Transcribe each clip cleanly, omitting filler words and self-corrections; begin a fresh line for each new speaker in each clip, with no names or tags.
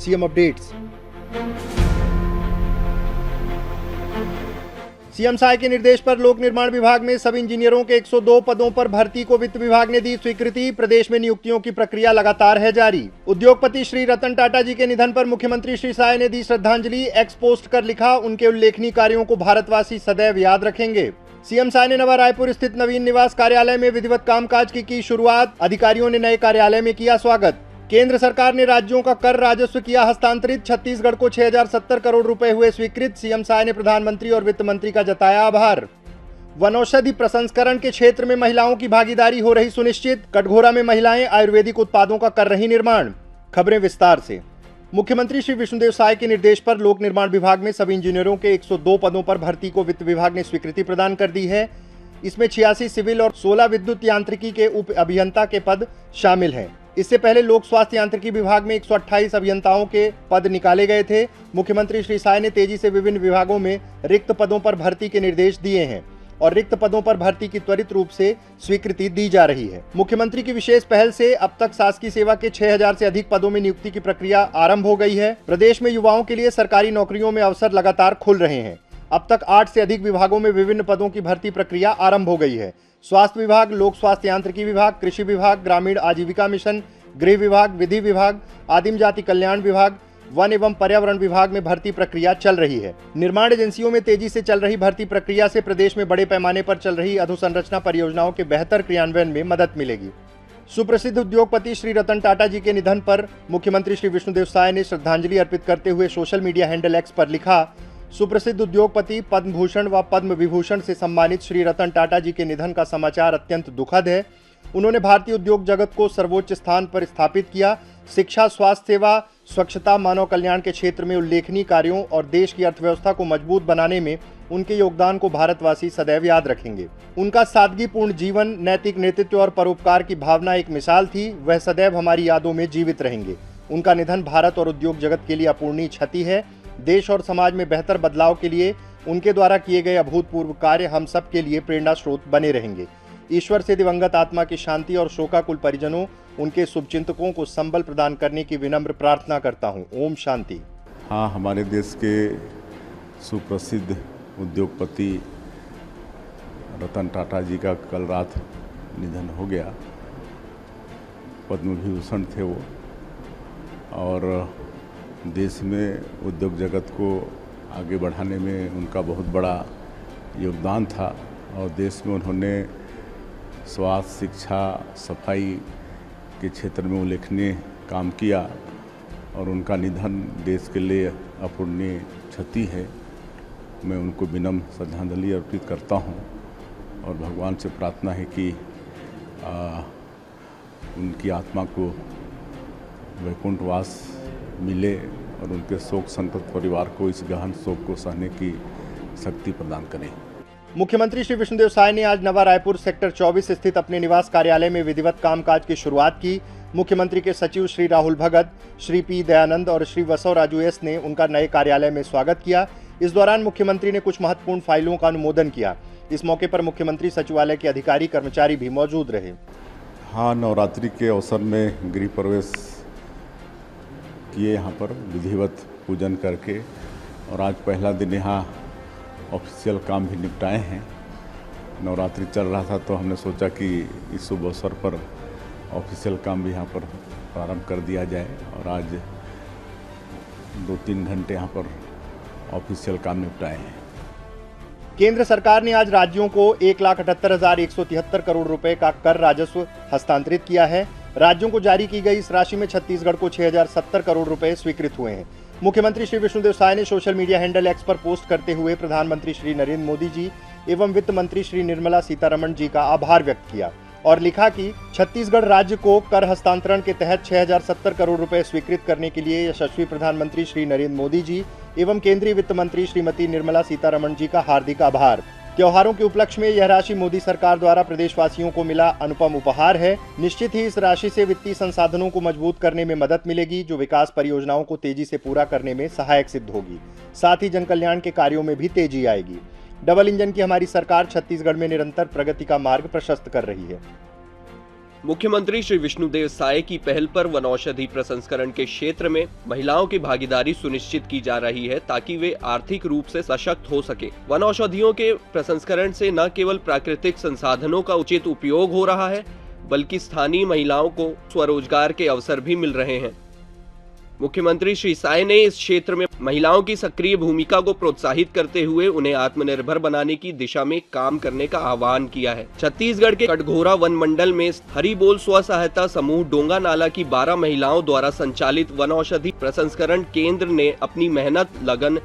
CM updates. CM Sai के निर्देश पर लोक निर्माण विभाग में सब इंजीनियरों के 102 पदों पर भर्ती को वित्त विभाग ने दी स्वीकृति। प्रदेश में नियुक्तियों की प्रक्रिया लगातार है जारी। उद्योगपति श्री रतन टाटा जी के निधन पर मुख्यमंत्री श्री साय ने दी श्रद्धांजलि। एक्स पोस्ट कर लिखा, उनके उल्लेखनीय कार्यों को भारतवासी सदैव याद रखेंगे। सीएम साय ने नवा रायपुर स्थित नवीन निवास कार्यालय में विधिवत कामकाज की शुरुआत। अधिकारियों ने नए कार्यालय में किया स्वागत। केंद्र सरकार ने राज्यों का कर राजस्व किया हस्तांतरित। छत्तीसगढ़ को 6070 करोड़ रुपए हुए स्वीकृत। सीएम साय ने प्रधानमंत्री और वित्त मंत्री का जताया आभार। वनौषधि प्रसंस्करण के क्षेत्र में महिलाओं की भागीदारी हो रही सुनिश्चित। कटघोरा में महिलाएं आयुर्वेदिक उत्पादों का कर रही निर्माण। खबरें विस्तार से। मुख्यमंत्री श्री विष्णुदेव साय के निर्देश पर लोक निर्माण विभाग में सब इंजीनियरों के 102 पदों पर भर्ती को वित्त विभाग ने स्वीकृति प्रदान कर दी है। इसमें 86 सिविल और 16 विद्युत यांत्रिकी के उप अभियंता के पद शामिल हैं। इससे पहले लोक स्वास्थ्य यांत्रिकी विभाग में 128 अभियंताओं के पद निकाले गए थे। मुख्यमंत्री श्री साय ने तेजी से विभिन्न विभागों में रिक्त पदों पर भर्ती के निर्देश दिए हैं और रिक्त पदों पर भर्ती की त्वरित रूप से स्वीकृति दी जा रही है। मुख्यमंत्री की विशेष पहल से अब तक शासकीय सेवा के 6000 से अधिक पदों में नियुक्ति की प्रक्रिया आरंभ हो गई है। प्रदेश में युवाओं के लिए सरकारी नौकरियों में अवसर लगातार खुल रहे हैं। अब तक 8 से अधिक विभागों में विभिन्न पदों की भर्ती प्रक्रिया आरंभ हो गई है। स्वास्थ्य विभाग, लोक स्वास्थ्य यांत्रिकी विभाग, कृषि विभाग, ग्रामीण आजीविका मिशन, गृह विभाग, विधि विभाग, आदिम जाति कल्याण विभाग, वन एवं पर्यावरण विभाग में भर्ती प्रक्रिया चल रही है। निर्माण एजेंसियों में तेजी से चल रही भर्ती प्रक्रिया से प्रदेश में बड़े पैमाने पर चल रही अधोसंरचना परियोजनाओं के बेहतर क्रियान्वयन में मदद मिलेगी। सुप्रसिद्ध उद्योगपति श्री रतन टाटा जी के निधन पर मुख्यमंत्री श्री विष्णुदेव साय ने श्रद्धांजलि अर्पित करते हुए सोशल मीडिया हैंडल एक्स पर लिखा, सुप्रसिद्ध उद्योगपति पद्म भूषण व पद्म विभूषण से सम्मानित श्री रतन टाटा जी के निधन का समाचार अत्यंत दुखद है। उन्होंने भारतीय उद्योग जगत को सर्वोच्च स्थान पर स्थापित किया। शिक्षा, स्वास्थ्य सेवा, स्वच्छता, मानव कल्याण के क्षेत्र में उल्लेखनीय कार्यों और देश की अर्थव्यवस्था को मजबूत बनाने में उनके योगदान को भारतवासी सदैव याद रखेंगे। उनका सादगीपूर्ण जीवन, नैतिक नेतृत्व और परोपकार की भावना एक मिसाल थी। वह सदैव हमारी यादों में जीवित रहेंगे। उनका निधन भारत और उद्योग जगत के लिए अपूरणीय क्षति है। देश और समाज में बेहतर बदलाव के लिए उनके द्वारा किए गए अभूतपूर्व कार्य हम सब के लिए प्रेरणा स्रोत बने रहेंगे। ईश्वर से दिवंगत आत्मा की शांति और शोकाकुल परिजनों, उनके शुभचिंतकों को संबल प्रदान करने की विनम्र प्रार्थना करता हूँ। ओम शांति।
हाँ, हमारे देश के सुप्रसिद्ध उद्योगपति रतन टाटा जी का कल रात निधन हो गया। पद्म विभूषण थे वो, और देश में उद्योग जगत को आगे बढ़ाने में उनका बहुत बड़ा योगदान था। और देश में उन्होंने स्वास्थ्य, शिक्षा, सफाई के क्षेत्र में उल्लेखनीय काम किया और उनका निधन देश के लिए अपूरणीय क्षति है। मैं उनको विनम्र श्रद्धांजलि अर्पित करता हूं और भगवान से प्रार्थना है कि उनकी आत्मा को वैकुंठवास मिले और उनके शोक संतप्त परिवार को इस गहन शोक को सहने की शक्ति प्रदान करें।
मुख्यमंत्री श्री विष्णुदेव साय ने आज नवा रायपुर सेक्टर 24 स्थित अपने निवास कार्यालय में विधिवत कामकाज की शुरुआत की। मुख्यमंत्री के सचिव श्री राहुल भगत, श्री पी दयानंद और श्री वसव राजू एस ने उनका नए कार्यालय में स्वागत किया। इस दौरान मुख्यमंत्री ने कुछ महत्वपूर्ण फाइलों का अनुमोदन किया। इस मौके पर मुख्यमंत्री सचिवालय के अधिकारी कर्मचारी भी मौजूद रहे।
हाँ, नवरात्रि के अवसर में गृह प्रवेश किए यहाँ पर विधिवत पूजन करके, और आज पहला दिन यहाँ ऑफिशियल काम भी निपटाए हैं। नवरात्रि चल रहा था तो हमने सोचा कि इस शुभ अवसर पर ऑफिशियल काम भी यहाँ पर प्रारंभ कर दिया जाए, और आज 2-3 घंटे यहाँ पर ऑफिशियल काम निपटाए हैं।
केंद्र सरकार ने आज राज्यों को 1,78,173 करोड़ रुपए का कर राजस्व हस्तांतरित किया है। राज्यों को जारी की गई इस राशि में छत्तीसगढ़ को 6070 करोड़ रुपए स्वीकृत हुए हैं। मुख्यमंत्री श्री विष्णुदेव साय ने सोशल मीडिया हैंडल एक्स पर पोस्ट करते हुए प्रधानमंत्री श्री नरेंद्र मोदी जी एवं वित्त मंत्री श्री निर्मला सीतारमण जी का आभार व्यक्त किया और लिखा कि छत्तीसगढ़ राज्य को कर हस्तांतरण के तहत 6070 करोड़ रुपए स्वीकृत करने के लिए यशस्वी प्रधानमंत्री श्री नरेंद्र मोदी जी एवं केंद्रीय वित्त मंत्री श्रीमती निर्मला सीतारमण जी का हार्दिक आभार। त्योहारों के उपलक्ष्य में यह राशि मोदी सरकार द्वारा प्रदेशवासियों को मिला अनुपम उपहार है। निश्चित ही इस राशि से वित्तीय संसाधनों को मजबूत करने में मदद मिलेगी, जो विकास परियोजनाओं को तेजी से पूरा करने में सहायक सिद्ध होगी। साथ ही जनकल्याण के कार्यों में भी तेजी आएगी। डबल इंजन की हमारी सरकार छत्तीसगढ़ में निरंतर प्रगति का मार्ग प्रशस्त कर रही है।
मुख्यमंत्री श्री विष्णुदेव साय की पहल पर वनौषधि प्रसंस्करण के क्षेत्र में महिलाओं की भागीदारी सुनिश्चित की जा रही है ताकि वे आर्थिक रूप से सशक्त हो सके। वनौषधियों के प्रसंस्करण से न केवल प्राकृतिक संसाधनों का उचित उपयोग हो रहा है, बल्कि स्थानीय महिलाओं को स्वरोजगार के अवसर भी मिल रहे हैं। मुख्यमंत्री श्री साय ने इस क्षेत्र में महिलाओं की सक्रिय भूमिका को प्रोत्साहित करते हुए उन्हें आत्मनिर्भर बनाने की दिशा में काम करने का आह्वान किया है। छत्तीसगढ़ के कटघोरा वन मंडल में हरिबोल स्व सहायता समूह डोंगा नाला की 12 महिलाओं द्वारा संचालित वनौषधि प्रसंस्करण केंद्र ने अपनी मेहनत, लगन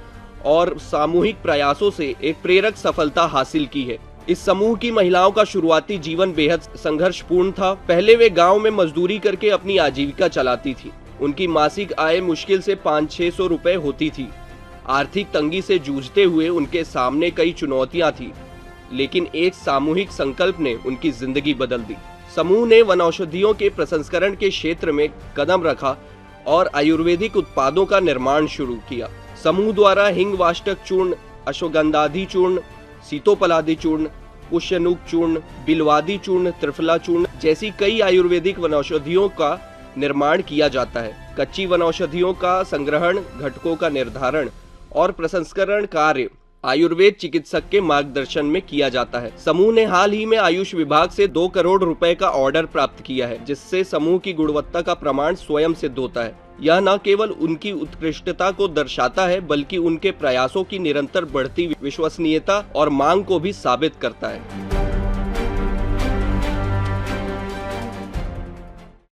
और सामूहिक प्रयासों से एक प्रेरक सफलता हासिल की है। इस समूह की महिलाओं का शुरुआती जीवन बेहद संघर्षपूर्ण था। पहले वे गाँव में मजदूरी करके अपनी आजीविका चलाती थी। उनकी मासिक आय मुश्किल से 500-600 रुपए होती थी। आर्थिक तंगी से जूझते हुए उनके सामने कई चुनौतियां थी, लेकिन एक सामूहिक संकल्प ने उनकी जिंदगी बदल दी। समूह ने वनौषधियों के प्रसंस्करण के क्षेत्र में कदम रखा और आयुर्वेदिक उत्पादों का निर्माण शुरू किया। समूह द्वारा हिंगवाष्टक चूर्ण, अश्वगंधादि चूर्ण, सीतोपलादि चूर्ण, पुष्यनुक चूर्ण, बिलवादी चूर्ण, त्रिफला चूर्ण जैसी कई आयुर्वेदिक वनौषधियों का निर्माण किया जाता है। कच्ची वनौषधियों का संग्रहण, घटकों का निर्धारण और प्रसंस्करण कार्य आयुर्वेद चिकित्सक के मार्गदर्शन में किया जाता है। समूह ने हाल ही में आयुष विभाग से 2 करोड़ रुपए का ऑर्डर प्राप्त किया है, जिससे समूह की गुणवत्ता का प्रमाण स्वयं सिद्ध होता है। यह न केवल उनकी उत्कृष्टता को दर्शाता है, बल्कि उनके प्रयासों की निरंतर बढ़ती विश्वसनीयता और मांग को भी साबित करता है।